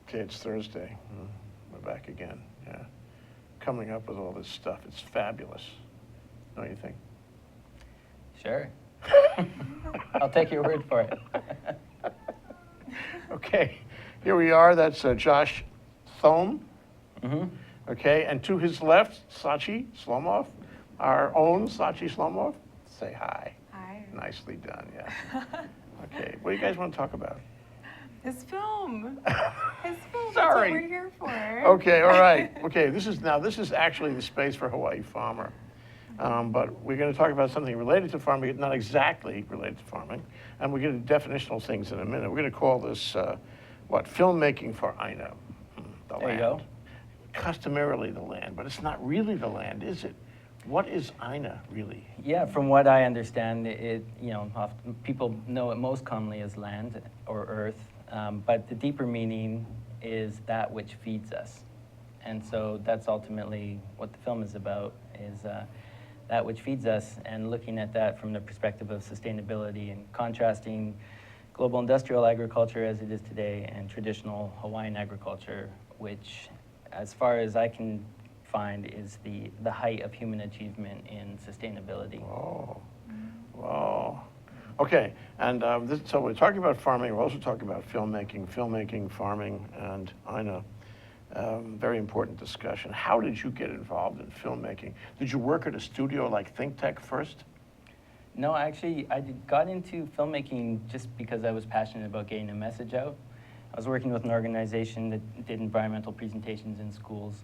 Okay, it's Thursday. We're back again. Yeah, coming up with all this stuff. It's fabulous. Don't you think? Sure. I'll take your word for it. Okay, here we are. That's Josh Thome. Mm-hmm. Okay, and to his left, Sachi Slomov, our own Sachi Slomov. Say hi. Hi. Nicely done, yeah. Okay, what do you guys want to talk about? His film. His film. Sorry. That's what we're here for. Okay, all right. Okay, this is actually the space for Hawaii Farmer. But we're going to talk about something related to farming, not exactly related to farming. And we're going to do definitional things in a minute. We're going to call this, filmmaking for Aina, the There land. you go. Customarily the land, but it's not really the land, is it? What is Aina really? Yeah, from what I understand, often people know it most commonly as land or earth, but the deeper meaning is that which feeds us. And so that's ultimately what the film is about, is that which feeds us, and looking at that from the perspective of sustainability and contrasting global industrial agriculture as it is today and traditional Hawaiian agriculture, which, as far as I can find, is the height of human achievement in sustainability. Oh, wow. Okay, and so we're talking about farming. We're also talking about filmmaking, farming, and Aina. Very important discussion. How did you get involved in filmmaking? Did you work at a studio like ThinkTech first? No, actually, got into filmmaking just because I was passionate about getting a message out. I was working with an organization that did environmental presentations in schools,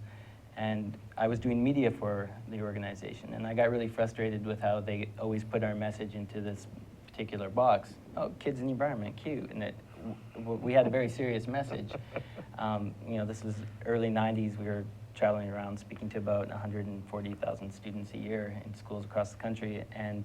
and I was doing media for the organization, and I got really frustrated with how they always put our message into this particular box. Oh, kids and the environment, cute, and we had a very serious message. This was early 90s. We were traveling around speaking to about 140,000 students a year in schools across the country, and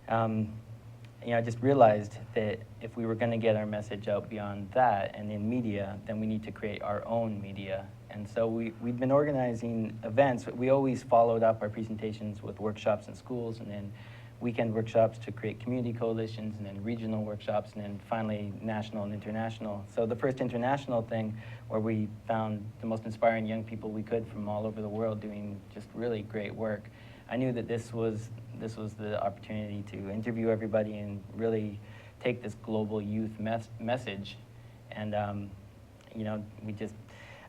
I just realized that if we were going to get our message out beyond that and in media, then we need to create our own media. And so we've been organizing events. We always followed up our presentations with workshops in schools, and then weekend workshops to create community coalitions, and then regional workshops, and then finally national and international. So the first international thing, where we found the most inspiring young people we could from all over the world doing just really great work, I knew that this was the opportunity to interview everybody and really take this global youth message. And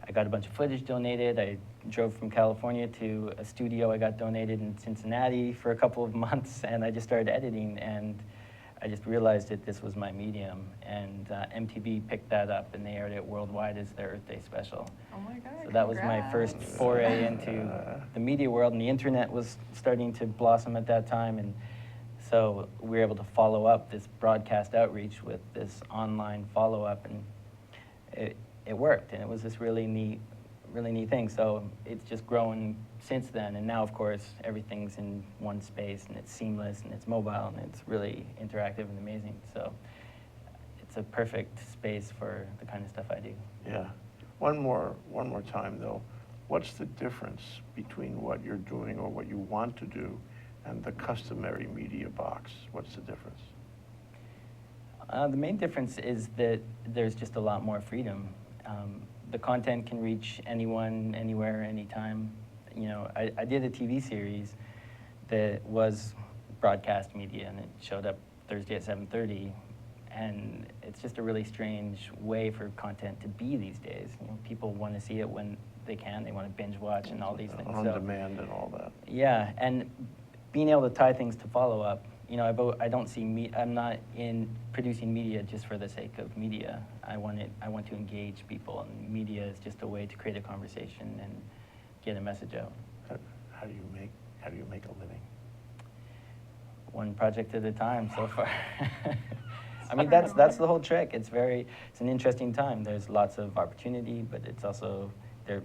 I got a bunch of footage donated. I drove from California to a studio I got donated in Cincinnati for a couple of months, and I just started editing, and I just realized that this was my medium. And MTV picked that up, and they aired it worldwide as their Earth Day special. Oh my God, So that was my first foray into the media world, and the internet was starting to blossom at that time. And so we were able to follow up this broadcast outreach with this online follow-up, and it worked, and it was this really neat thing. So it's just grown since then, and now, of course, everything's in one space, and it's seamless, and it's mobile, and it's really interactive and amazing. So it's a perfect space for the kind of stuff I do. Yeah. One more time, though. What's the difference between what you're doing or what you want to do and the customary media box? What's the difference? The main difference is that there's just a lot more freedom. The content can reach anyone, anywhere, anytime. I did a TV series that was broadcast media, and it showed up Thursday at 7:30, and it's just a really strange way for content to be these days. People want to see it when they can. They want to binge watch and all these things. On demand and all that. Yeah, and being able to tie things to follow up. I'm not in producing media just for the sake of media. I want to engage people, and media is just a way to create a conversation and get a message out. How do you make a living? One project at a time so far. I mean, that's the whole trick. It's an interesting time. There's lots of opportunity, but it's also there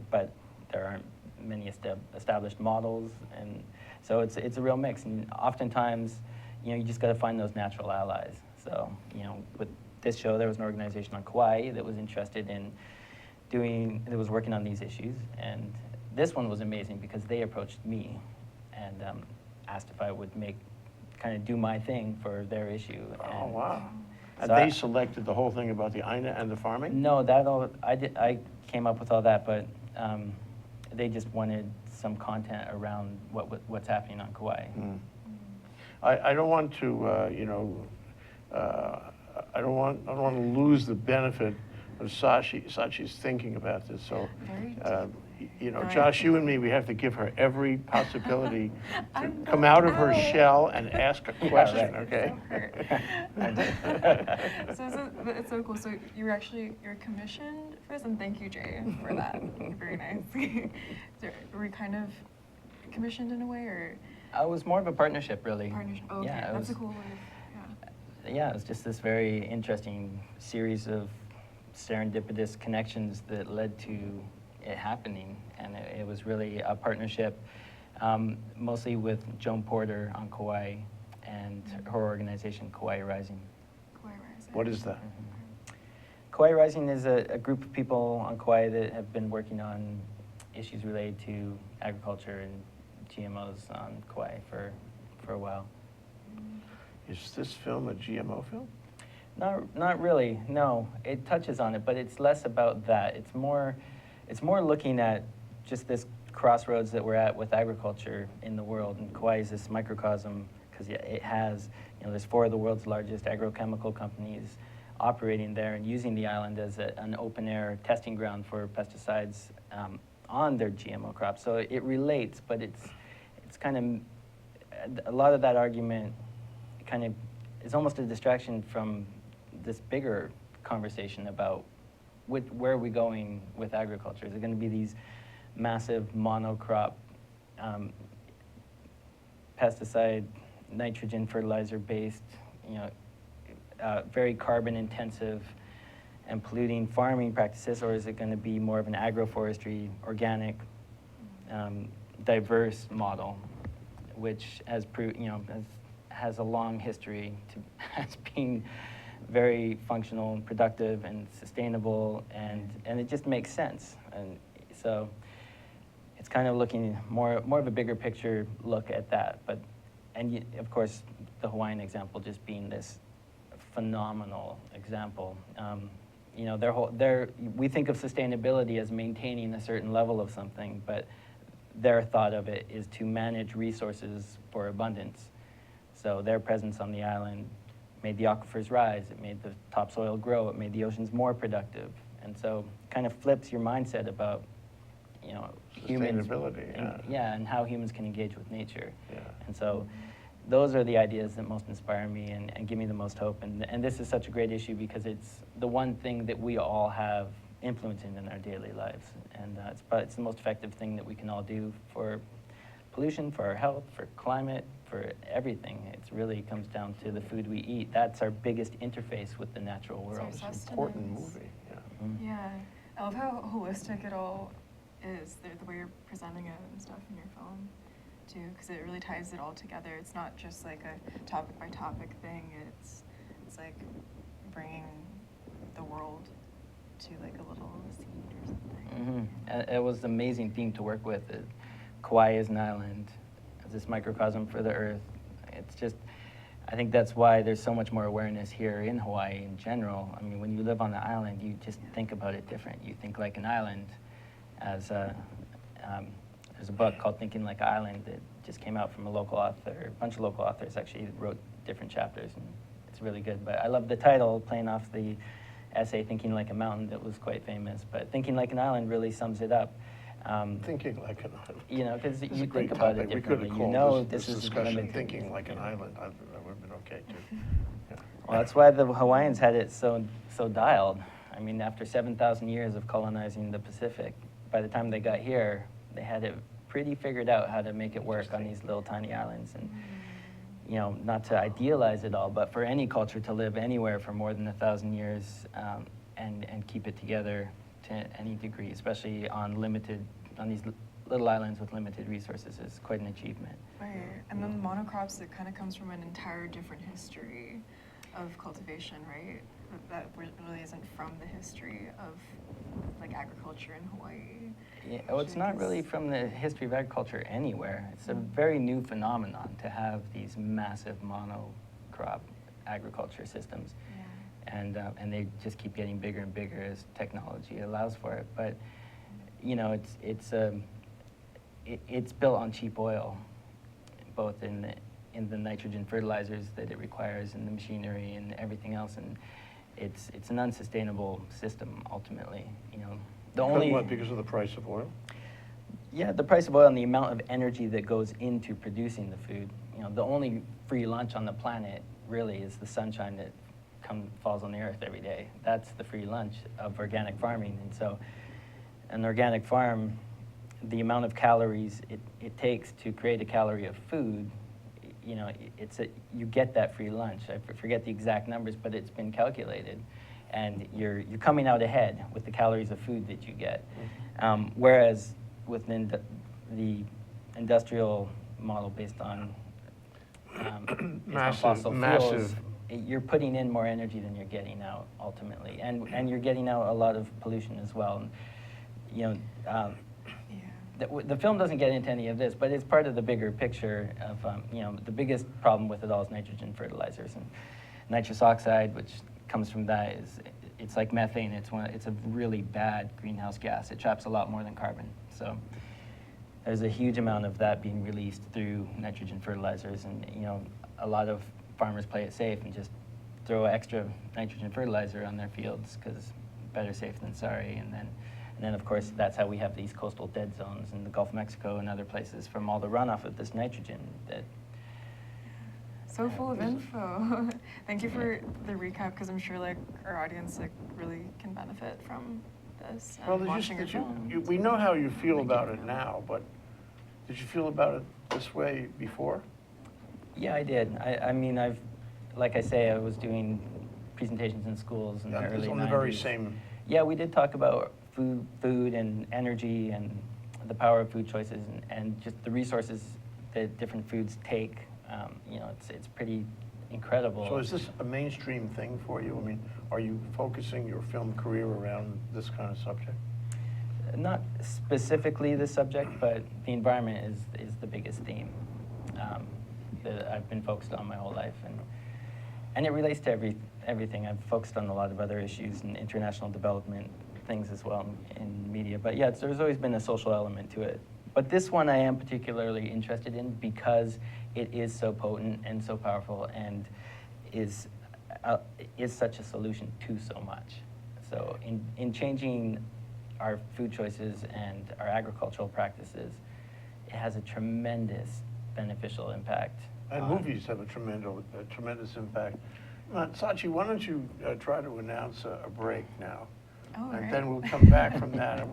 aren't many established models, and so it's a real mix. And oftentimes, you just got to find those natural allies. So, with this show, there was an organization on Kauai that was interested in that was working on these issues, and this one was amazing because they approached me and asked if I would do my thing for their issue. Oh, wow. And So they selected the whole thing about the Aina and the farming? No, I came up with all that, but they just wanted some content around what's happening on Kauai. Mm. I don't want to, you know, I don't want to lose the benefit of Sachi's thinking about this. So, Very you know, No, I- Josh, you and me, we have to give her every possibility to I'm come not out of her out. shell and ask a question, right. okay? But it's so cool. So you're commissioned for this, and thank you, Jay, for that. Very nice. So were you kind of commissioned in a way, or It was more of a partnership, really. partnership? Oh, okay, Yeah, it that's was, a cool way. Of, yeah, it was just this very interesting series of serendipitous connections that led to it happening, and it was really a partnership, mostly with Joan Porter on Kauai and her organization, Kauai Rising. Kauai Rising. What is that? Kauai Rising is a group of people on Kauai that have been working on issues related to agriculture and GMOs on Kauai for a while. Is this film a GMO film? Not really, no. It touches on it, but it's less about that. It's more looking at just this crossroads that we're at with agriculture in the world. And Kauai is this microcosm because it has, you know, there's 4 of the world's largest agrochemical companies operating there and using the island as an open-air testing ground for pesticides on their GMO crops. So it relates, but it's kind of, a lot of that argument kind of is almost a distraction from this bigger conversation about where are we going with agriculture? Is it going to be these massive monocrop pesticide, nitrogen fertilizer based, you know, very carbon intensive and polluting farming practices, or is it going to be more of an agroforestry, organic, diverse model, which has has a long history as being very functional and productive and sustainable, and it just makes sense. And so it's kind of looking more of a bigger picture look at that. But of course, the Hawaiian example just being this phenomenal example. You know, we think of sustainability as maintaining a certain level of something, but their thought of it is to manage resources for abundance. So their presence on the island made the aquifers rise, it made the topsoil grow, it made the oceans more productive. And so it kind of flips your mindset about, you know, humans. Sustainability, Yeah, and how humans can engage with nature. Yeah. And so those are the ideas that most inspire me and give me the most hope. And this is such a great issue because it's the one thing that we all have influence in our daily lives. And it's the most effective thing that we can all do for pollution, for our health, for climate, for everything. It really comes down to the food we eat. That's our biggest interface with the natural world. It's our Important sustenance. movie, yeah. Mhm. Yeah, I love how holistic it all is, the way you're presenting it and stuff in your film, too, because it really ties it all together. It's not just like a topic by topic thing. It's like bringing the world to like a little seed or something. Mm-hmm. It was an amazing theme to work with. Kauai is an island, as this microcosm for the earth. It's just, I think that's why there's so much more awareness here in Hawaii in general. I mean, when you live on the island, you just think about it different. You think like an island. There's a book called Thinking Like an Island that just came out from a local author, a bunch of local authors actually wrote different chapters, and it's really good. But I love the title, playing off the essay Thinking Like a Mountain that was quite famous. But Thinking Like an Island really sums it up. Thinking like an island. You know, because It's you a great think about topic. it We could differently. have You called know, this this is discussion limited. Thinking Like an Island. That would have been okay, too. Yeah. Well, that's why the Hawaiians had it so dialed. I mean, after 7,000 years of colonizing the Pacific, by the time they got here, they had it pretty figured out how to make it work on these little tiny islands. And, you know, not to idealize it all, but for any culture to live anywhere for more than 1,000 years and keep it together to any degree, especially on these little islands with limited resources, is quite an achievement. Right, and then the monocrops, it kind of comes from an entire different history of cultivation, right? That really isn't from the history of like agriculture in Hawaii. Yeah, well, it's not really from the history of agriculture anywhere. It's a very new phenomenon to have these massive monocrop agriculture systems. and they just keep getting bigger and bigger as technology allows for it. But you know, it's built on cheap oil, both in the nitrogen fertilizers that it requires, and the machinery and everything else, and it's an unsustainable system ultimately. You know, because of the price of oil? Yeah, the price of oil and the amount of energy that goes into producing the food. You know, the only free lunch on the planet really is the sunshine that falls on the earth every day. That's the free lunch of organic farming. And so an organic farm, the amount of calories it takes to create a calorie of food, you know, you get that free lunch. I forget the exact numbers, but it's been calculated. And you're coming out ahead with the calories of food that you get. Whereas with the industrial model based on fossil fuels, you're putting in more energy than you're getting out ultimately, and you're getting out a lot of pollution as well. And, you know, the film doesn't get into any of this, but it's part of the bigger picture of you know, the biggest problem with it all is nitrogen fertilizers, and nitrous oxide, which comes from that, it's like methane. It's a really bad greenhouse gas. It traps a lot more than carbon. So there's a huge amount of that being released through nitrogen fertilizers, and you know, a lot of farmers play it safe and just throw extra nitrogen fertilizer on their fields because better safe than sorry. And then of course that's how we have these coastal dead zones in the Gulf of Mexico and other places from all the runoff of this nitrogen. That so full of info. Thank you for the recap, because I'm sure like our audience like really can benefit from this. Well, Watching your film. we know how you feel about it now, but did you feel about it this way before? Yeah, I did. I mean, like I say, I was doing presentations in schools in the early 90s. On the very same. Yeah, we did talk about food and energy and the power of food choices and just the resources that different foods take. You know, it's pretty incredible. So is this a mainstream thing for you? I mean, are you focusing your film career around this kind of subject? Not specifically the subject, but the environment is the biggest theme that I've been focused on my whole life, and it relates to everything. I've focused on a lot of other issues and international development things as well in media. But yeah, there's always been a social element to it. But this one I am particularly interested in because it is so potent and so powerful and is such a solution to so much. So in changing our food choices and our agricultural practices, it has a tremendous beneficial impact. And movies have a tremendous impact. Sachi, why don't you try to announce a break now? Oh, and right. then we'll come back from that, and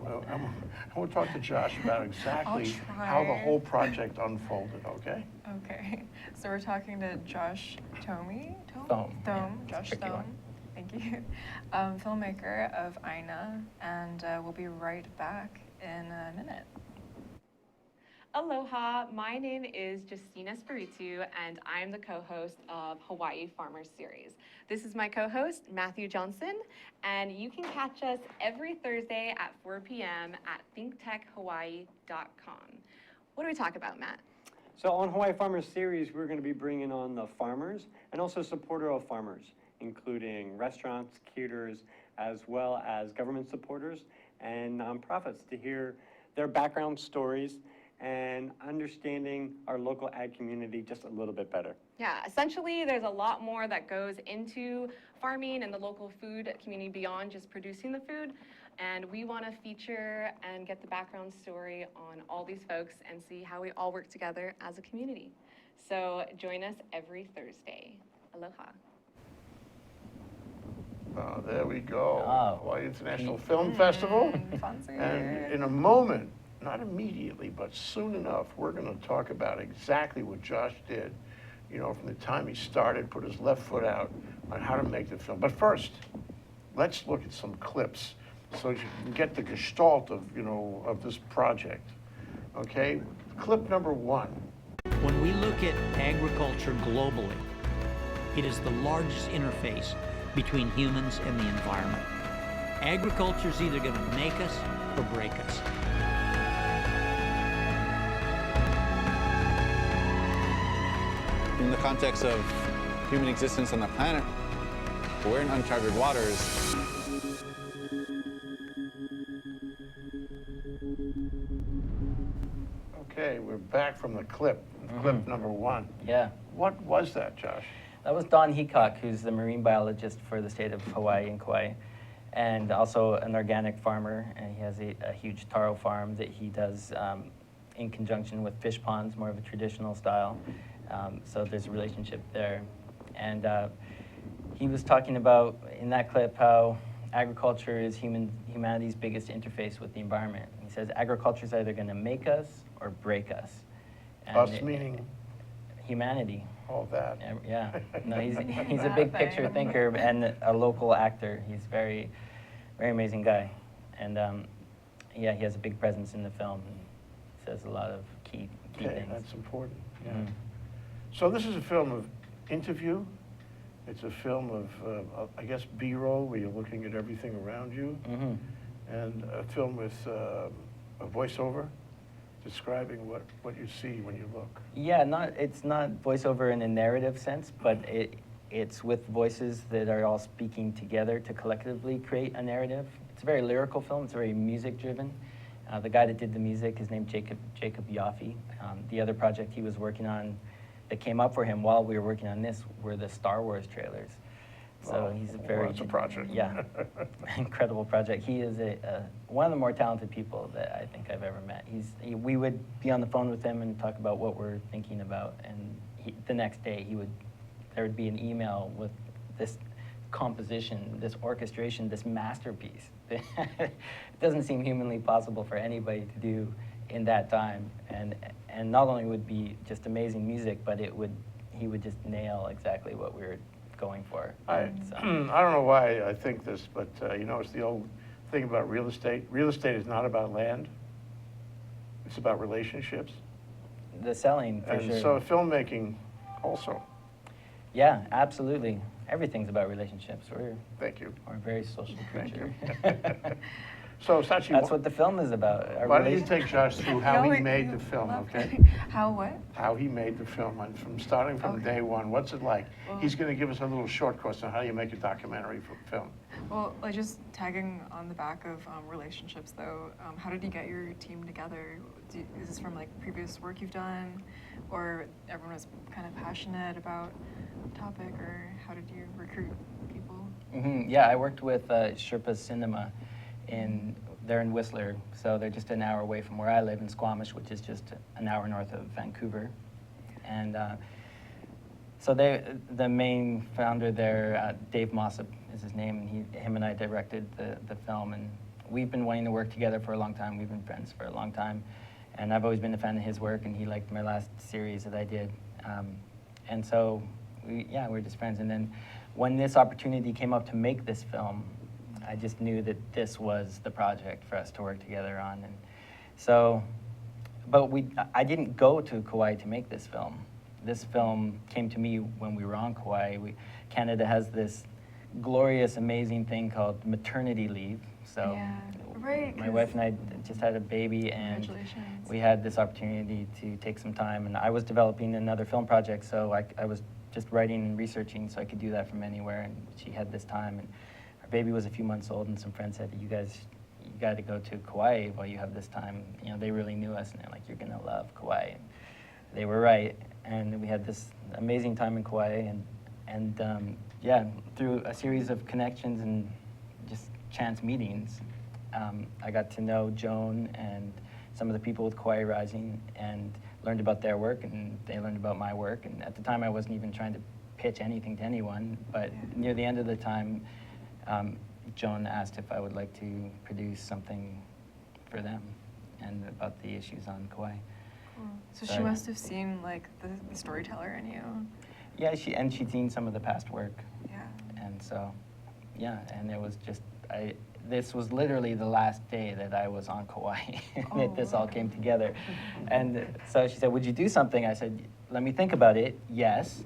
we'll talk to Josh about exactly how the whole project unfolded, okay? Okay, so we're talking to Josh Thome? Thome. Thome, Yeah, Josh tricky Thome. one. Thank you. Filmmaker of Aina, and we'll be right back in a minute. Aloha, my name is Justina Spiritu, and I'm the co-host of Hawaii Farmers Series. This is my co-host, Matthew Johnson, and you can catch us every Thursday at 4 p.m. at ThinkTechHawaii.com. What do we talk about, Matt? So on Hawaii Farmers Series, we're going to be bringing on the farmers and also supporter of farmers, including restaurants, caterers, as well as government supporters and nonprofits to hear their background stories and understanding our local ag community just a little bit better. Yeah, essentially there's a lot more that goes into farming and the local food community beyond just producing the food. And we want to feature and get the background story on all these folks and see how we all work together as a community. So join us every Thursday. Aloha. There we go. Oh. Hawaii International Film Festival. Fancy. And in a moment, not immediately, but soon enough, we're going to talk about exactly what Josh did, you know, from the time he started, put his left foot out on how to make the film. But first, let's look at some clips so you can get the gestalt of, you know, of this project. Okay, clip number 1. When we look at agriculture globally, it is the largest interface between humans and the environment. Agriculture is either going to make us or break us. In the context of human existence on the planet, We're in uncharted waters. Okay, we're back from the clip, clip number 1. Yeah. What was that, Josh? That was Don Heacock, who's the marine biologist for the state of Hawaii and Kauai, and also an organic farmer, and he has a huge taro farm that he does in conjunction with fish ponds, more of a traditional style. So there's a relationship there. And he was talking about, in that clip, how agriculture is humanity's biggest interface with the environment. He says agriculture is either going to make us or break us. And Us meaning? Humanity. All that. Yeah, no, he's a big picture thinker and a local actor. He's very amazing guy, and yeah, he has a big presence in the film and says a lot of key Okay, things. that's important. Yeah. Mhm. So this is a film of interview. It's a film of I guess, B-roll, where you're looking at everything around you, Mhm. and a film with a voiceover describing what you see when you look. Yeah, it's not voiceover in a narrative sense, but it's with voices that are all speaking together to collectively create a narrative. It's a very lyrical film. It's very music-driven. The guy that did the music is named Jacob Yaffe. The other project he was working on that came up for him while we were working on this were the Star Wars trailers. So he's a very... Well, that's a project. Yeah, incredible project. He is one of the more talented people that I think I've ever met. We would be on the phone with him and talk about what we're thinking about, and the next day there would be an email with this composition, this orchestration, this masterpiece. It doesn't seem humanly possible for anybody to do in that time, and not only would be just amazing music, but he would just nail exactly what we were going for. I don't know why I think this, but it's the old thing about real estate. Real estate is not about land. It's about relationships. The selling, for And sure. so filmmaking also. Yeah, absolutely. Everything's about relationships. Thank you. We're a very social Thank creature. you. So Sachi, That's what the film is about. our why don't you relation- take Josh through how No, he you made the film, love okay? that. How what? How he made the film, and starting from Okay. day one. What's it like? Well- He's going to give us a little short course on how you make a documentary film. Well, like just tagging on the back of relationships, though. How did you get your team together? Is this from like previous work you've done, or everyone was kind of passionate about the topic, or how did you recruit people? Yeah, I worked with Sherpa Cinema they're in Whistler, so they're just an hour away from where I live in Squamish, which is just an hour north of Vancouver. And so the main founder there, Dave Mossop is his name, and him and I directed the film, and we've been wanting to work together for a long time. We've been friends for a long time, and I've always been a fan of his work, and he liked my last series that I did. And so, we're just friends. And then when this opportunity came up to make this film, I just knew that this was the project for us to work together on. And so, but I didn't go to Kauai to make this film. This film came to me when we were on Kauai. Canada has this glorious, amazing thing called maternity leave. So Yeah, right, my 'cause- wife and I just had a baby, and Congratulations. we had this opportunity to take some time. And I was developing another film project, so I was just writing and researching, so I could do that from anywhere. And she had this time, and our baby was a few months old, and some friends said, you got to go to Kauai while you have this time. They really knew us, and they're like, you're going to love Kauai. And they were right, and we had this amazing time in Kauai, and through a series of connections and just chance meetings, I got to know Joan and some of the people with Kauai Rising, and learned about their work, and they learned about my work. And at the time, I wasn't even trying to pitch anything to anyone, but near the end of the time, Joan asked if I would like to produce something for them and about the issues on Kauai. Cool. So So- she must have seen like the storyteller in you. Yeah, she'd seen some of the past work, Yeah. and so, and it was just, this was literally the last day that I was on Kauai, that this all came together. And so she said, would you do something? I said, let me think about it, yes.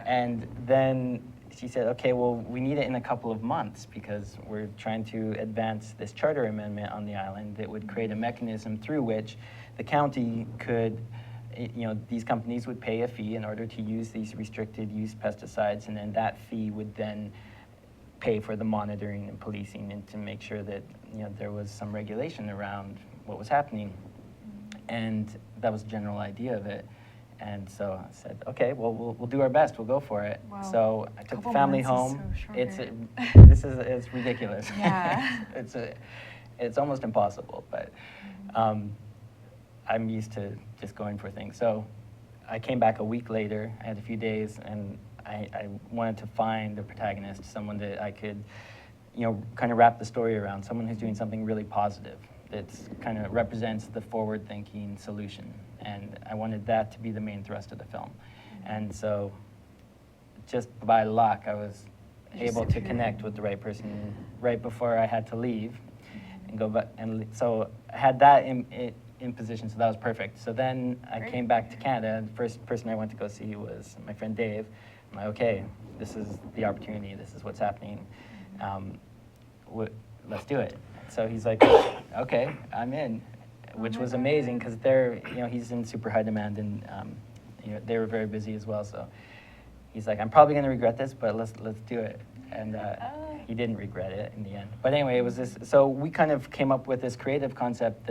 And then she said, okay, well, we need it in a couple of months because we're trying to advance this charter amendment on the island that would create a mechanism through which the county could, these companies would pay a fee in order to use these restricted use pesticides, and then that fee would then pay for the monitoring and policing and to make sure that, you know, there was some regulation around what was happening. And that was the general idea of it. And so I said, okay, well, we'll do our best. We'll go for it. Wow. So I took the Couple family months is home. so It's it's ridiculous. Yeah. It's almost impossible, but I'm used to just going for things. So I came back a week later. I had a few days, and I wanted to find a protagonist, someone that I could, you know, kind of wrap the story around, someone who's doing something really positive that kind of represents the forward-thinking solution. And I wanted that to be the main thrust of the film. And so just by luck, I was able to connect with the right person right before I had to leave and go back. And so I had that in position, so that was perfect. So then I came back to Canada, and the first person I went to go see was my friend Dave. I'm like, okay, this is the opportunity, this is what's happening. Let's do it. So he's like, okay, I'm in, which was amazing because they're, you know, he's in super high demand, and you know, they were very busy as well. So he's like, I'm probably going to regret this, but let's do it. And he didn't regret it in the end. But anyway, it was this. So we kind of came up with this creative concept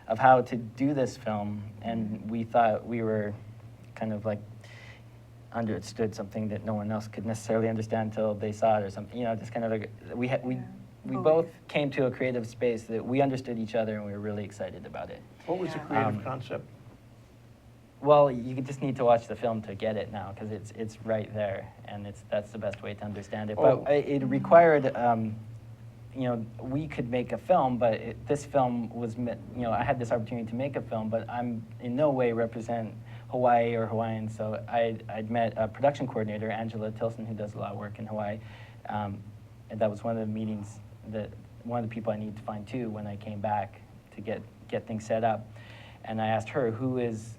of how to do this film, and we thought we were kind of like understood something that no one else could necessarily understand until they saw it or something. You know, just kind of like we both came to a creative space that we understood each other, and we were really excited about it. What was the creative concept? Well, you just need to watch the film to get it now, because it's right there, and that's the best way to understand it. Oh. But it required, you know, we could make a film, but this film was, you know, I had this opportunity to make a film, but I'm in no way represent Hawaii or Hawaiians. So I'd met a production coordinator, Angela Tilson, who does a lot of work in Hawaii, and that was one of the meetings one of the people I needed to find too when I came back to get things set up. And I asked her, who's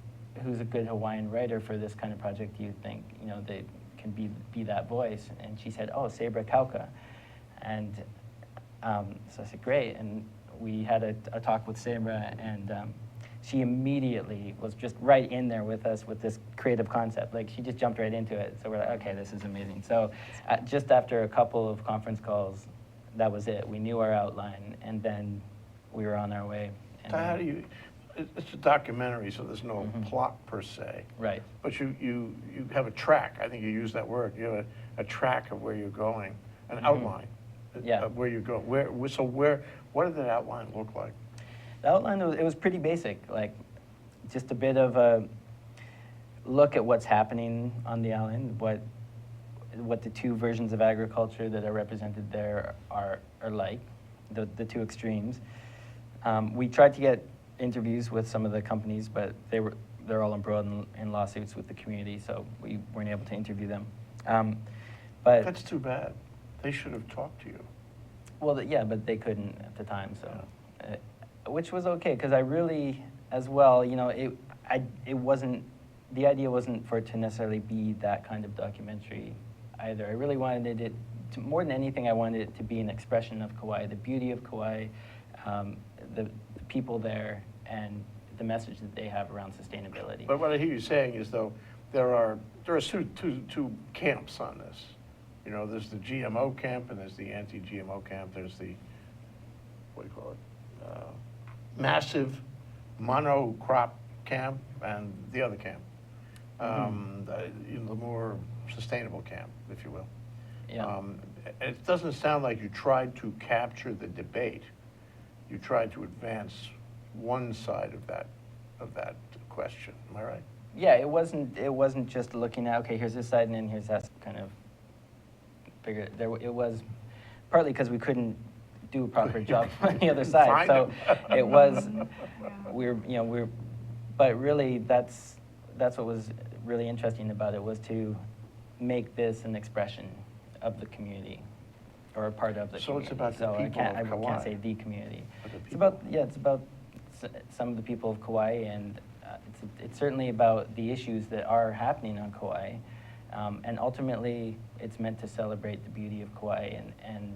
a good Hawaiian writer for this kind of project do you think, you know, they can be that voice? And she said, oh, Sabra Kauka. And so I said, great. And we had a talk with Sabra, and she immediately was just right in there with us with this creative concept. Like, she just jumped right into it. So we're like, okay, this is amazing. So just after a couple of conference calls, that was it. We knew our outline, and then we were on our way. So how do you, it's a documentary, so there's no plot per se. Right. But you have a track. I think you used that word. You have a track of where you're going, an outline of where you go. What did that outline look like? The outline, it was pretty basic, like just a bit of a look at what's happening on the island, what the two versions of agriculture that are represented there are like, the two extremes. We tried to get interviews with some of the companies, but they're all embroiled in lawsuits with the community, so we weren't able to interview them. But That's too bad. They should have talked to you. well, yeah, but they couldn't at the time, so which was okay, because I really, as well, you know, it wasn't, the idea wasn't for it to necessarily be that kind of documentary either. I really wanted it to, more than anything, I wanted it to be an expression of Kauai, the beauty of Kauai, the people there, and the message that they have around sustainability. But what I hear you saying is, though, there are two camps on this. You know, there's the GMO camp and there's the anti-GMO camp. There's the, what do you call it, massive monocrop camp, and the other camp, the more sustainable camp, if you will. Yeah. It doesn't sound like you tried to capture the debate. You tried to advance one side of that question. Am I right? Yeah, it wasn't just looking at, okay, here's this side and then here's that kind of figure. It was partly because we couldn't do a proper job on the other side. So it was, but really that's what was really interesting about it, was to make this an expression of the community, or a part of the community. So it's about the people of I Kauai. can't say the community. It's about It's about some of the people of Kauai, and it's certainly about the issues that are happening on Kauai. And ultimately, it's meant to celebrate the beauty of Kauai and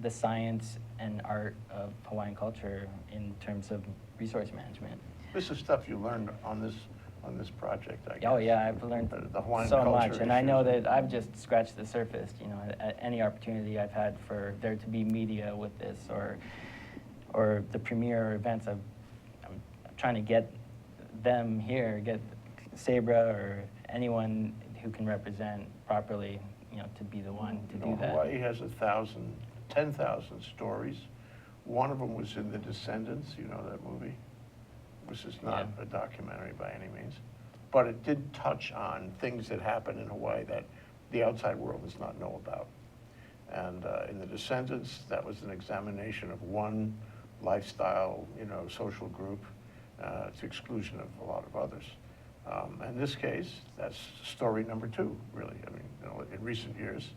the science and art of Hawaiian culture in terms of resource management. This is stuff you learned on this on this project, I guess. Oh yeah, I've learned The Hawaiian so culture much, and I know issues. that I've just scratched the surface. You know, at any opportunity I've had for there to be media with this, or the premiere events, I'm trying to get them here, get Sabra or anyone who can represent properly, you know, to be the one to do that. Hawaii has 10,000 stories. One of them was in The Descendants, you know that movie? Which is not a documentary by any means. But it did touch on things that happen in Hawaii that the outside world does not know about. And in The Descendants, that was an examination of one lifestyle, you know, social group to exclusion of a lot of others. In this case, that's story number 2, really. I mean, you know, in recent years,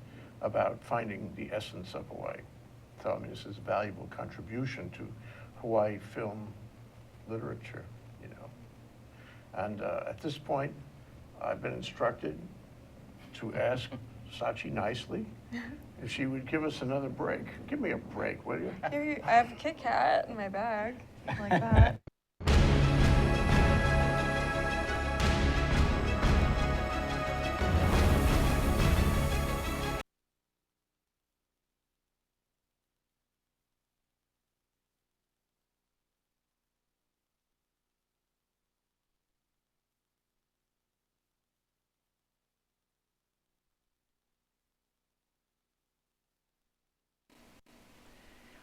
about finding the essence of Hawaii. So, I mean, this is a valuable contribution to Hawaii film literature, you know. And at this point, I've been instructed to ask Sachi nicely if she would give us another break. Give me a break, will you? Here I have a Kit Kat in my bag, like that.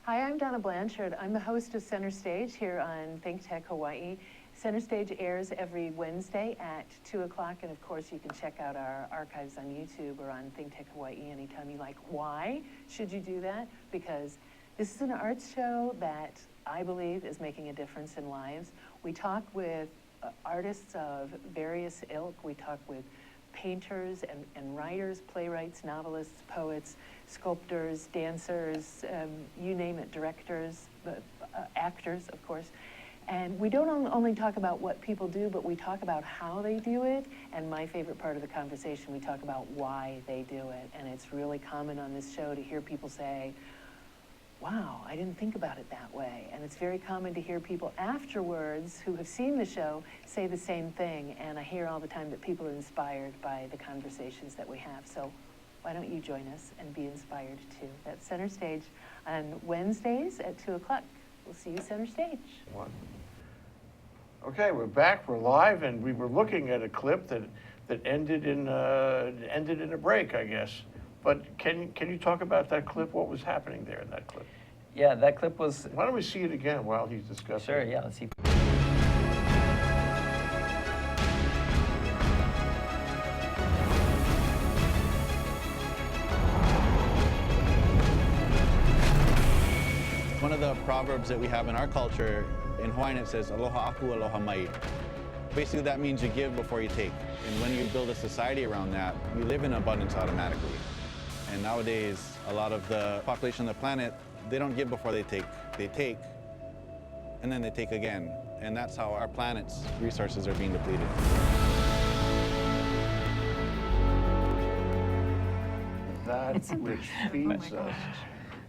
Hi, I'm Donna Blanchard. I'm the host of Center Stage here on ThinkTech Hawaii. Center Stage airs every Wednesday at 2 o'clock, and of course you can check out our archives on YouTube or on ThinkTech Hawaii anytime you like. Why should you do that? Because this is an arts show that I believe is making a difference in lives. We talk with artists of various ilk. We talk with painters and writers, playwrights, novelists, poets, sculptors, dancers, you name it, directors, actors, of course. And we don't only talk about what people do, but we talk about how they do it. And my favorite part of the conversation, we talk about why they do it. And it's really common on this show to hear people say, wow, I didn't think about it that way. And it's very common to hear people afterwards who have seen the show say the same thing. And I hear all the time that people are inspired by the conversations that we have. So why don't you join us and be inspired too? That's Center Stage on Wednesdays at 2 o'clock. We'll see you Center Stage. Okay, we're back, we're live, and we were looking at a clip that ended in a break, I guess. But can you talk about that clip? What was happening there in that clip? Yeah, that clip was. Why don't we see it again while he's discussing? Sure, yeah, let's see. One of the proverbs that we have in our culture, in Hawaiian it says, Aloha aku, aloha mai. Basically that means you give before you take. And when you build a society around that, you live in abundance automatically. And nowadays, a lot of the population of the planet, they don't give before they take. They take, and then they take again. And that's how our planet's resources are being depleted. That which feeds us.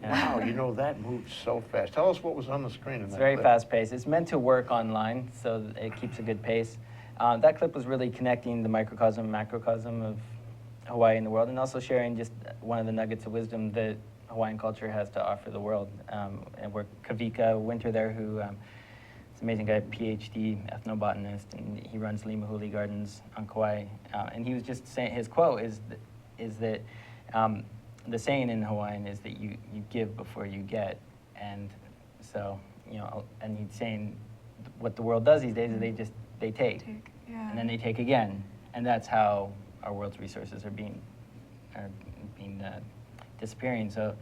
Wow, you know, that moved so fast. Tell us what was on the screen in It's that very clip. fast-paced. It's meant to work online, so that it keeps a good pace. That clip was really connecting the microcosm, macrocosm of Hawaii and the world, and also sharing just one of the nuggets of wisdom that Hawaiian culture has to offer the world. And we're KAWIKA Winter there, who is an amazing guy, Ph.D. ethnobotanist, and he runs Limahuli Gardens on Kauai. And he was just saying, his quote is that the saying in Hawaiian is that you give before you get. And so, you know, and he's saying what the world does these days is they take. Yeah. And then they take again. And that's how our world's resources are being disappearing. So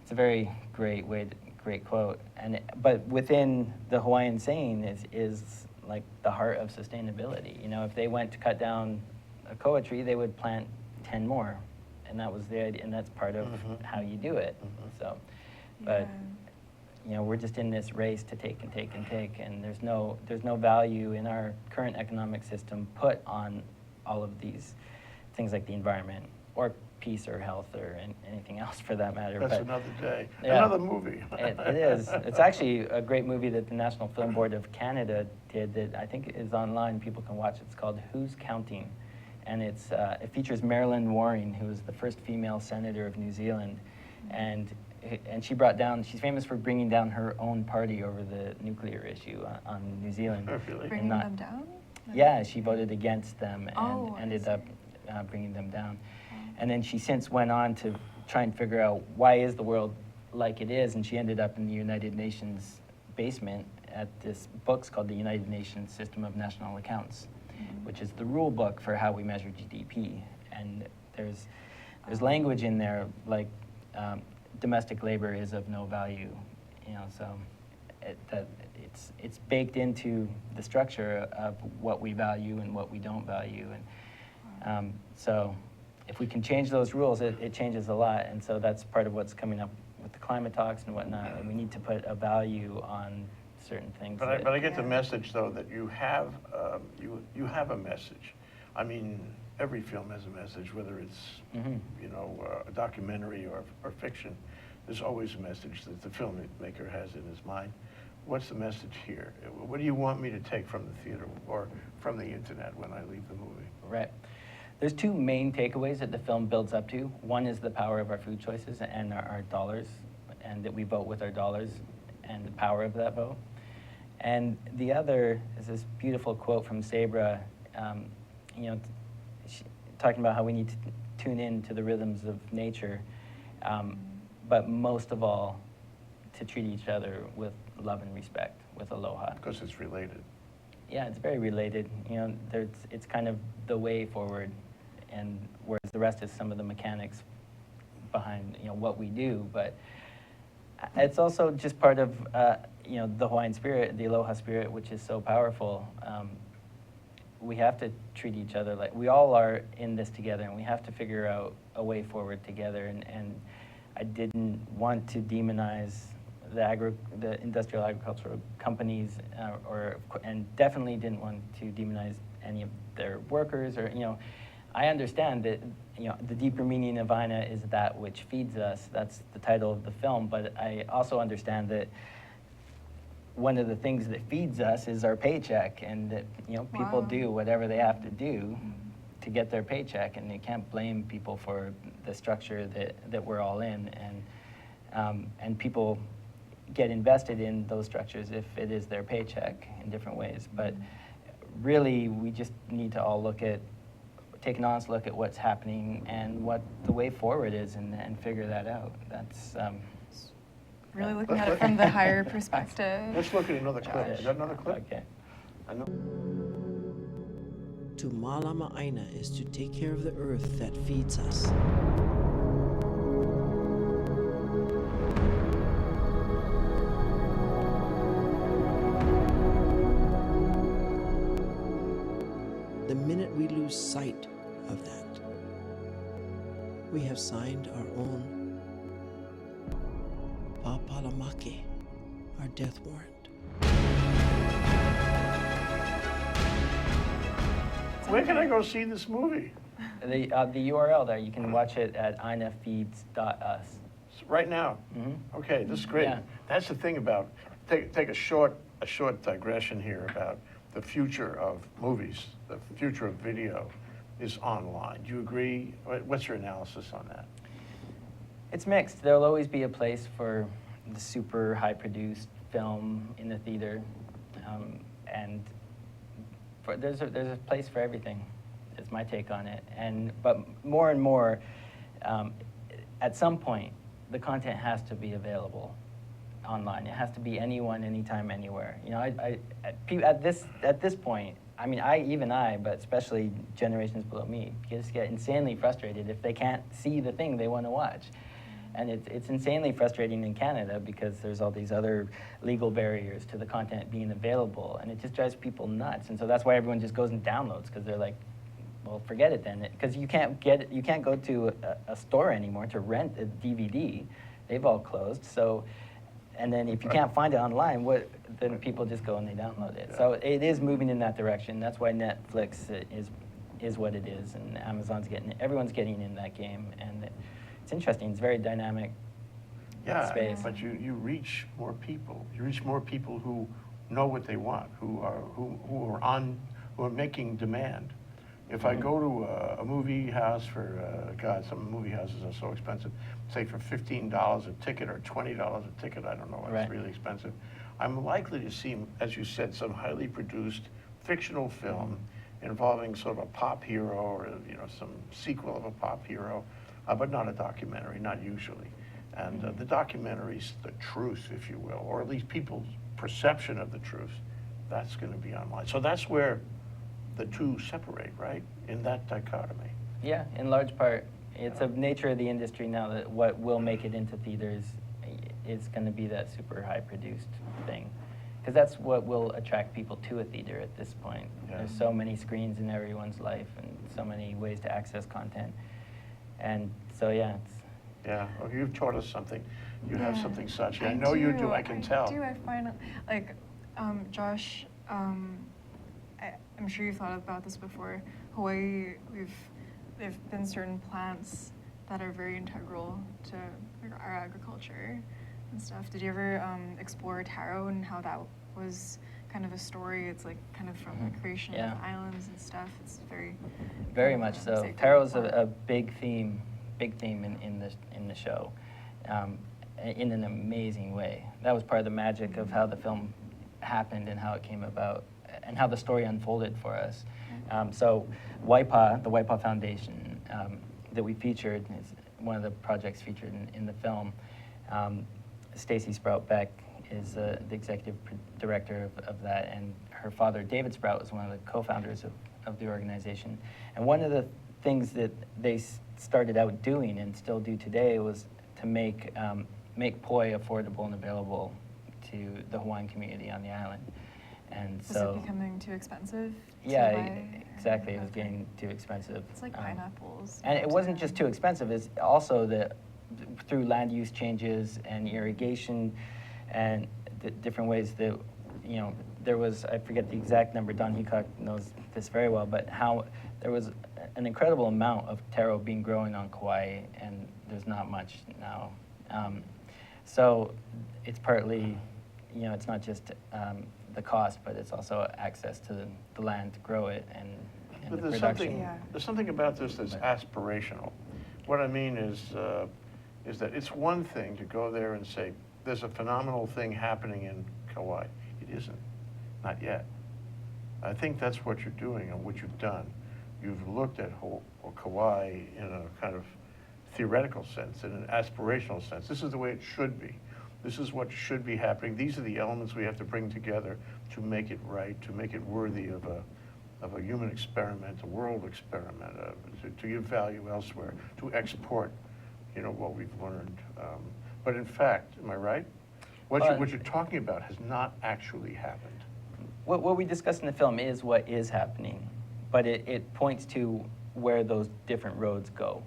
it's a very great quote. But within the Hawaiian saying is like the heart of sustainability. You know, if they went to cut down a koa tree, they would plant 10 more. And that was the idea, and that's part of how you do it. So, but you know, we're just in this race to take and take and take, and there's no value in our current economic system put on all of these things like the environment or peace or health or anything else for that matter. That's but another day, yeah, another movie. it is. It's actually a great movie that the National Film Board of Canada did that I think is online. People can watch. It's called Who's Counting? And it features Marilyn Waring, who was the first female senator of New Zealand. And she brought down, she's famous for bringing down her own party over the nuclear issue on New Zealand. Really? Bringing them down? Yeah, she voted against them and Oh, I ended see. up bringing them down. And then she since went on to try and figure out why is the world like it is, and she ended up in the United Nations basement at this book's called the United Nations System of National Accounts, which is the rule book for how we measure GDP. And there's language in there like domestic labor is of no value, you know, so it's baked into the structure of what we value and what we don't value. And so if we can change those rules, it changes a lot. And so that's part of what's coming up with the climate talks and whatnot. And we need to put a value on certain things. But I get the message, though, that you have you have a message. I mean, every film has a message, whether it's you know, a documentary or fiction. There's always a message that the filmmaker has in his mind. What's the message here? What do you want me to take from the theater or from the internet when I leave the movie? Right. There's two main takeaways that the film builds up to. One is the power of our food choices and our dollars, and that we vote with our dollars and the power of that vote. And the other is this beautiful quote from Sabra, you know, talking about how we need to tune in to the rhythms of nature, but most of all, to treat each other with love and respect, with aloha. Because it's related. Yeah, it's very related. You know, it's kind of the way forward, and whereas the rest is some of the mechanics behind, you know, what we do. But it's also just part of you know, the Hawaiian spirit, the aloha spirit, which is so powerful. We have to treat each other like we all are in this together, and we have to figure out a way forward together. And I didn't want to demonize the industrial agricultural companies, and definitely didn't want to demonize any of their workers, or, you know, I understand that, you know, the deeper meaning of Aina is that which feeds us. That's the title of the film, but I also understand that one of the things that feeds us is our paycheck, and that, you know, people Wow. do whatever they have to do to get their paycheck, and they can't blame people for the structure that we're all in, and people get invested in those structures if it is their paycheck in different ways. But really, we just need to all take an honest look at what's happening and what the way forward is, and figure that out. That's Really looking at it from the higher perspective. Let's look at another clip. Is that another clip? okay. I know. To Malama Aina is to take care of the earth that feeds us. The minute we lose sight of that, we have signed our own Papalamake, our death warrant. Where can I go see this movie? The URL there, you can watch it at ainafeeds.us. Right now? Mm-hmm. Okay, this is great. Yeah. That's the thing about, take a short digression here about the future of movies, the future of video is online. Do you agree? What's your analysis on that? It's mixed. There'll always be a place for the super high-produced film in the theater, and there's a place for everything. Is my take on it. But more and more, at some point, the content has to be available online. It has to be anyone, anytime, anywhere. You know, at this point, I mean, even I, but especially generations below me, just get insanely frustrated if they can't see the thing they want to watch. And it's insanely frustrating in Canada because there's all these other legal barriers to the content being available, and it just drives people nuts. And so that's why everyone just goes and downloads, because they're like, well, forget it then, because you can't go to a store anymore to rent a DVD. They've all closed. So, and then if you can't find it online, then people just go and they download it. So it is moving in that direction. That's why Netflix is is what it is, and everyone's getting in that game, and it's interesting. It's very dynamic space. But you reach more people. You reach more people who know what they want, who are making demand. If I go to a movie house for, God, some movie houses are so expensive, say for $15 a ticket or $20 a ticket, I don't know, it's really expensive. I'm likely to see, as you said, some highly produced fictional film involving sort of a pop hero or some sequel of a pop hero, but not a documentary, not usually. And the documentary's the truth, if you will, or at least people's perception of the truth, that's going to be online. So that's where the two separate, right, in that dichotomy. Yeah, in large part. It's a nature of the industry now that what will make it into theaters is going to be that super high-produced thing. Because that's what will attract people to a theater at this point. Yeah. There's so many screens in everyone's life and so many ways to access content. And so, yeah, it's... Yeah, well, you've taught us something. You have something such. I I know you do, do, I can tell. I find, like, Josh, I'm sure you've thought about this before. Hawaii, there've been certain plants that are very integral to our agriculture and stuff. Did you ever explore taro and how that was kind of a story? It's like kind of from the creation of islands and stuff. It's very much so. Taro's a big theme in the show, in an amazing way. That was part of the magic of how the film happened and how it came about, and how the story unfolded for us. So WIPA, the WIPA Foundation, that we featured, is one of the projects featured in the film. Stacy Sprout Beck is the executive director of that, and her father, David Sprout, was one of the co-founders of the organization. And one of the things that they started out doing and still do today was to make poi affordable and available to the Hawaiian community on the island. And was so, it becoming too expensive? Exactly. It was getting too expensive. It's like pineapples. And it wasn't just too expensive. It's also that through land use changes and irrigation and the different ways that, there was, I forget the exact number, Don Heacock knows this very well, but how there was an incredible amount of taro being grown on Kauai, and there's not much now. So it's partly, it's not just the cost, but it's also access to the land to grow it and But the there's production. there's something about this that's aspirational. What I mean is that it's one thing to go there and say, there's a phenomenal thing happening in Kauai. It isn't, not yet. I think that's what you're doing and what you've done. You've looked at Kauai in a kind of theoretical sense, in an aspirational sense. This is the way it should be. This is what should be happening. These are the elements we have to bring together to make it right, to make it worthy of a human experiment, a world experiment, to give value elsewhere, to export, what we've learned. But in fact, am I right? What you're talking about has not actually happened. What we discuss in the film is what is happening, but it points to where those different roads go.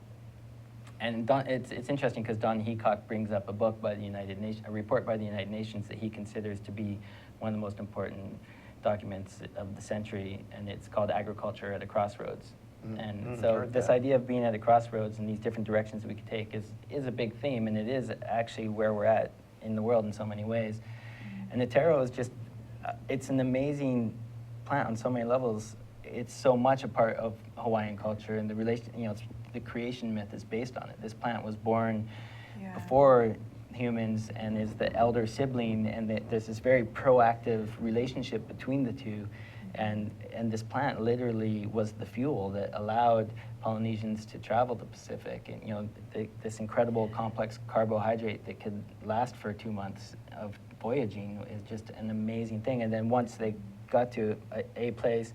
And it's interesting because Don Heacock brings up a book by the United Nations, a report by the United Nations that he considers to be one of the most important documents of the century, and it's called Agriculture at a Crossroads. And so this idea of being at a crossroads and these different directions that we could take is a big theme, and it is actually where we're at in the world in so many ways. And the taro is just, it's an amazing plant on so many levels. It's so much a part of Hawaiian culture, and the relation, the creation myth is based on it. This plant was born before humans and is the elder sibling, and there's this very proactive relationship between the two. And this plant literally was the fuel that allowed Polynesians to travel the Pacific. And this incredible complex carbohydrate that could last for 2 months of voyaging is just an amazing thing. And then once they got to a place,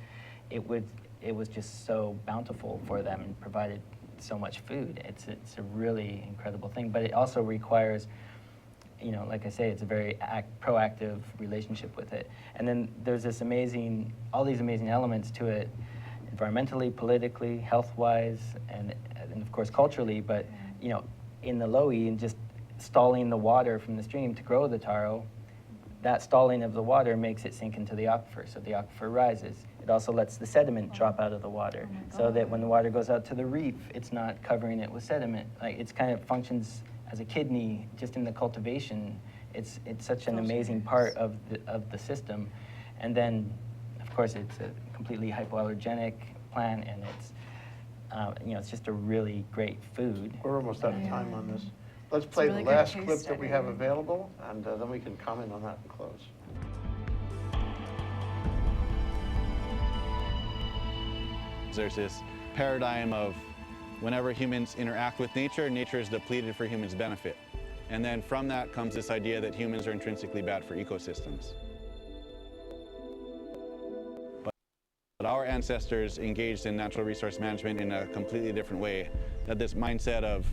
it was just so bountiful for them and provided so much food. It's a really incredible thing, but it also requires, like I say, it's a very proactive relationship with it. And then there's all these amazing elements to it, environmentally, politically, health-wise, and of course culturally. But in the Lo'i, and just stalling the water from the stream to grow the taro, that stalling of the water makes it sink into the aquifer, so the aquifer rises. It also lets the sediment drop out of the water, Oh my so that God. when the water goes out to the reef, it's not covering it with sediment. Like, it's kind of functions as a kidney just in the cultivation. It's such an amazing part of the system. And then, of course, it's a completely hypoallergenic plant, and it's it's just a really great food. We're almost out of time on this. Let's a play really the good last case clip that we have study. available, and then we can comment on that and close. There's this paradigm of whenever humans interact with nature, nature is depleted for humans' benefit. And then from that comes this idea that humans are intrinsically bad for ecosystems. But our ancestors engaged in natural resource management in a completely different way. That this mindset of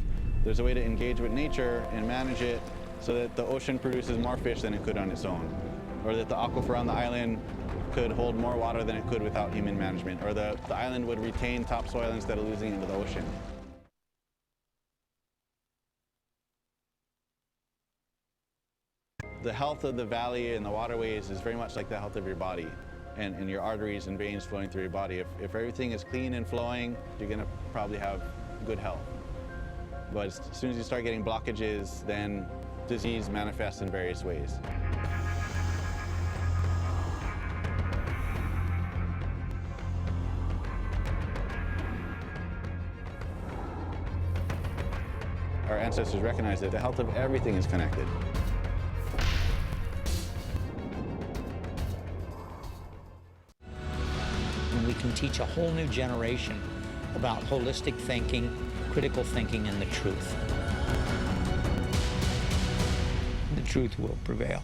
there's a way to engage with nature and manage it so that the ocean produces more fish than it could on its own, or that the aquifer on the island could hold more water than it could without human management, or the island would retain topsoil instead of losing it into the ocean. The health of the valley and the waterways is very much like the health of your body and your arteries and veins flowing through your body. If everything is clean and flowing, you're going to probably have good health. But as soon as you start getting blockages, then disease manifests in various ways. Our ancestors recognized that the health of everything is connected. And we can teach a whole new generation about holistic thinking, critical thinking, and the truth. The truth will prevail.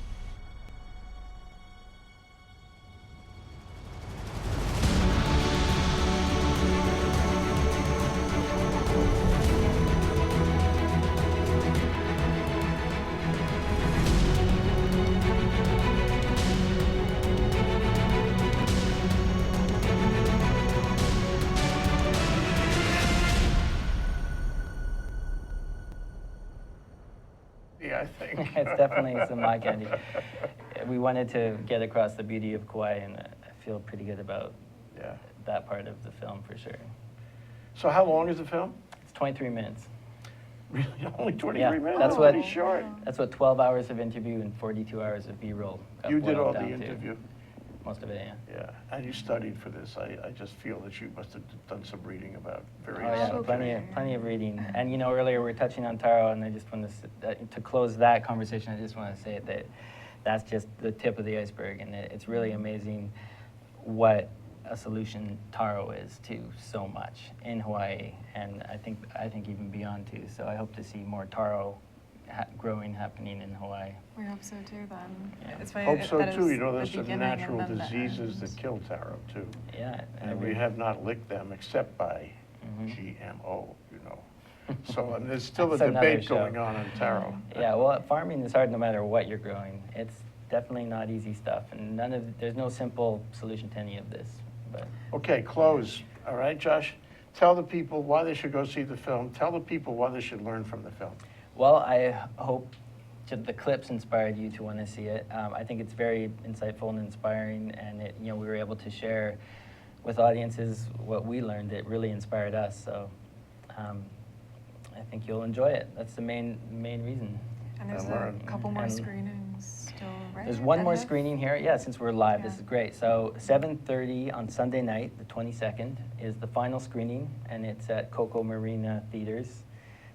Yeah, I think. It's definitely some eye candy. We wanted to get across the beauty of Kauai, and I feel pretty good about that part of the film for sure. So how long is the film? It's 23 minutes. Really? Only 23 Yeah, minutes? that's what- Pretty short. That's what 12 hours of interview and 42 hours of B-roll got You did boiled all the down to. interview? Most of it, yeah. Yeah, and you studied for this. I just feel that you must have done some reading about Oh various yeah, subjects. plenty of reading. And you know, earlier we were touching on taro, and I just want to close that conversation. I just want to say that that's just the tip of the iceberg, and it's really amazing what a solution taro is to so much in Hawaii, and I think even beyond too. So I hope to see more taro growing happening in Hawaii. We hope so too then. Yeah. It's funny Hope that so that too. is You know, the there's some beginning and natural then the diseases end. that kill taro too. Yeah. And we have not licked them except by GMO, you know. So and there's still a That's another debate show. going on taro. Yeah, well, farming is hard no matter what you're growing. It's definitely not easy stuff, and there's no simple solution to any of this. But Okay, close. All right, Josh? Tell the people why they should go see the film. Tell the people why they should learn from the film. well, I hope the clips inspired you to want to see it. I think it's very insightful and inspiring, and we were able to share with audiences what we learned. It really inspired us, so I think you'll enjoy it. That's the main reason. And there's And a learn. couple more And screenings still, right? There's one at more HIF? screening here. Yeah, since we're live, this Yeah. is great. So 7:30 on Sunday night, the 22nd, is the final screening, and it's at Coco Marina Theaters,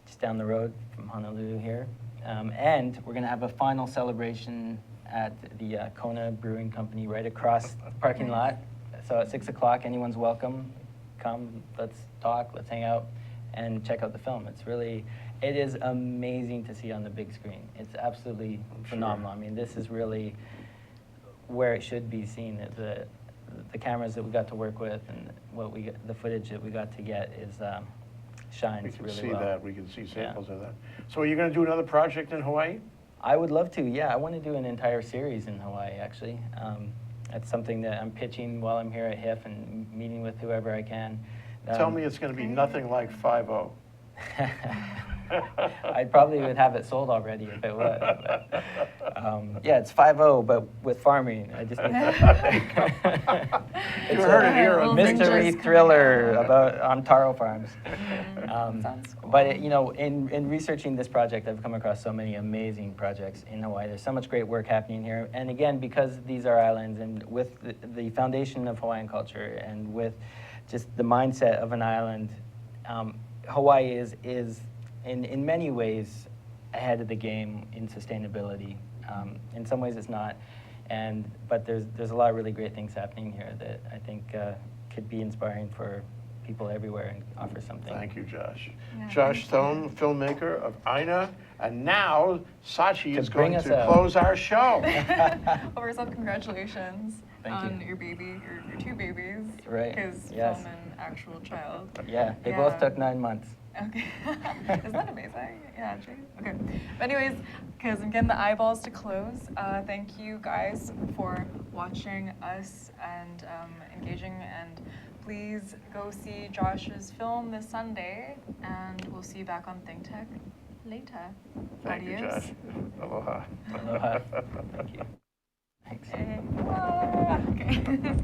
just down the road from Honolulu here. And we're going to have a final celebration at the Kona Brewing Company right across the parking lot. So at 6 o'clock, anyone's welcome. Come, let's talk, let's hang out, and check out the film. It is amazing to see on the big screen. It's absolutely phenomenal. I mean, this is really where it should be seen. The cameras that we got to work with and the footage that we got to get We shines can really see well. that. We can see samples of that. So are you going to do another project in Hawaii? I would love to, yeah. I want to do an entire series in Hawaii, actually. That's something that I'm pitching while I'm here at HIF and meeting with whoever I can. Tell me it's going to be nothing like 5-0. I probably would have it sold already if it was. But, yeah, it's 5-0, but with farming. I just need to. You heard it here on mystery ThinkTech. thriller about on taro farms. Sounds cool. But you know, in researching this project, I've come across so many amazing projects in Hawaii. There's so much great work happening here, and again, because these are islands, and with the foundation of Hawaiian culture, and with just the mindset of an island, Hawaii is in many ways ahead of the game in sustainability. In some ways, it's not, but there's a lot of really great things happening here that I think could be inspiring for people everywhere and offer something. Thank you, Josh. Yeah, Josh thank you. Thome, filmmaker of Aina, and now Sachi To is bring going us to out. close our show. Well, first off, congratulations Thank on you. your baby, your two babies. Right, Because yes. film and actual child. Yeah, they Yeah. both took 9 months. Okay. Isn't that amazing? Yeah, Jay. Okay. But anyways, because I'm getting the eyeballs to close, thank you guys for watching us and engaging. And please go see Josh's film this Sunday. And we'll see you back on ThinkTech later. Thank you, Adios. Josh. Aloha. Aloha. Thank you. Thanks. Okay.